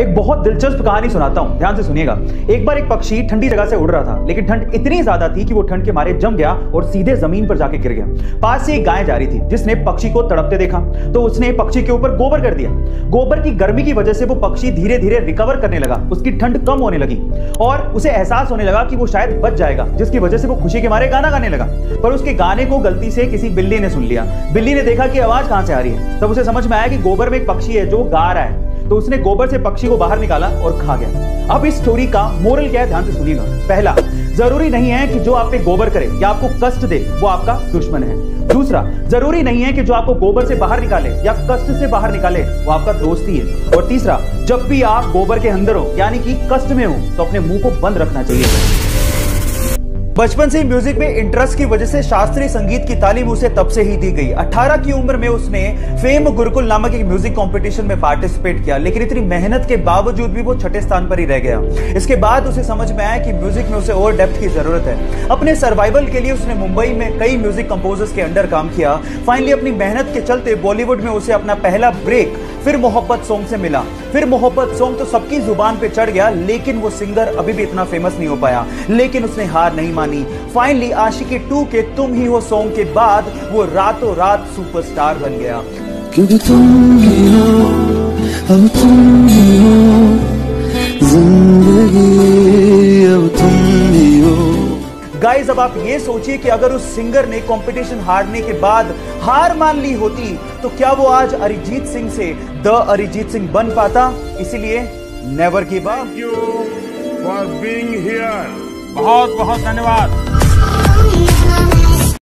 एक बहुत दिलचस्प कहानी सुनाता हूं, ध्यान से सुनिएगा। एक बार एक पक्षी ठंडी जगह से उड़ रहा था, लेकिन ठंड इतनी ज्यादा थी कि वो ठंड के मारे जम गया और सीधे जमीन पर जाके गिर गया। पास से एक गाय जा रही थी, जिसने पक्षी को तड़पते देखा तो उसने पक्षी के ऊपर गोबर कर दिया। गोबर की गर्मी की वजह से वो पक्षी धीरे धीरे रिकवर करने लगा, उसकी ठंड कम होने लगी और उसे एहसास होने लगा कि वो शायद बच जाएगा, जिसकी वजह से वो खुशी के मारे गाना गाने लगा। पर उसके गाने को गलती से किसी बिल्ली ने सुन लिया। बिल्ली ने देखा कि आवाज कहां से आ रही है, तब उसे समझ में आया कि गोबर में एक पक्षी है जो गा रहा है। तो उसने गोबर से पक्षी को बाहर निकाला और खा गया। अब इस स्टोरी का मोरल क्या है, ध्यान से सुनिएगा। पहला, जरूरी नहीं है कि जो आप पे गोबर करे या आपको कष्ट दे वो आपका दुश्मन है। दूसरा, जरूरी नहीं है कि जो आपको गोबर से बाहर निकाले या कष्ट से बाहर निकाले वो आपका दोस्त ही है। और तीसरा, जब भी आप गोबर के अंदर हो यानी कि कष्ट में हो तो अपने मुंह को बंद रखना चाहिए। बचपन से म्यूजिक में इंटरेस्ट की वजह से शास्त्रीय संगीत की तालीम उसे तब से ही दी गई। 18 की उम्र में उसने फेम गुरुकुल नामक एक म्यूजिक कंपटीशन में पार्टिसिपेट किया, लेकिन इतनी मेहनत के बावजूद भी वो छठे स्थान पर ही रह गया। इसके बाद उसे समझ में आया कि म्यूजिक में उसे और डेप्थ की जरूरत है। अपने सर्वाइवल के लिए उसने मुंबई में कई म्यूजिक कंपोजर्स के अंडर काम किया। फाइनली अपनी मेहनत के चलते बॉलीवुड में उसे अपना पहला ब्रेक फिर मोहब्बत सॉन्ग से मिला। फिर मोहब्बत सॉन्ग तो सबकी जुबान पे चढ़ गया, लेकिन वो सिंगर अभी भी इतना फेमस नहीं हो पाया। लेकिन उसने हार नहीं मानी। फाइनली आशिकी 2 के तुम ही हो सॉन्ग के बाद वो रातों रात सुपरस्टार बन गया। क्योंकि तुम ही हो, अब तुम ही हो, जिंदगी अब तुम ही हो। गाइस, अब आप ये सोचिए कि अगर उस सिंगर ने कंपटीशन हारने के बाद हार मान ली होती तो क्या वो आज अरिजीत सिंह से द अरिजीत सिंह बन पाता? इसीलिए never give up. Thank you for being here. बहुत बहुत धन्यवाद।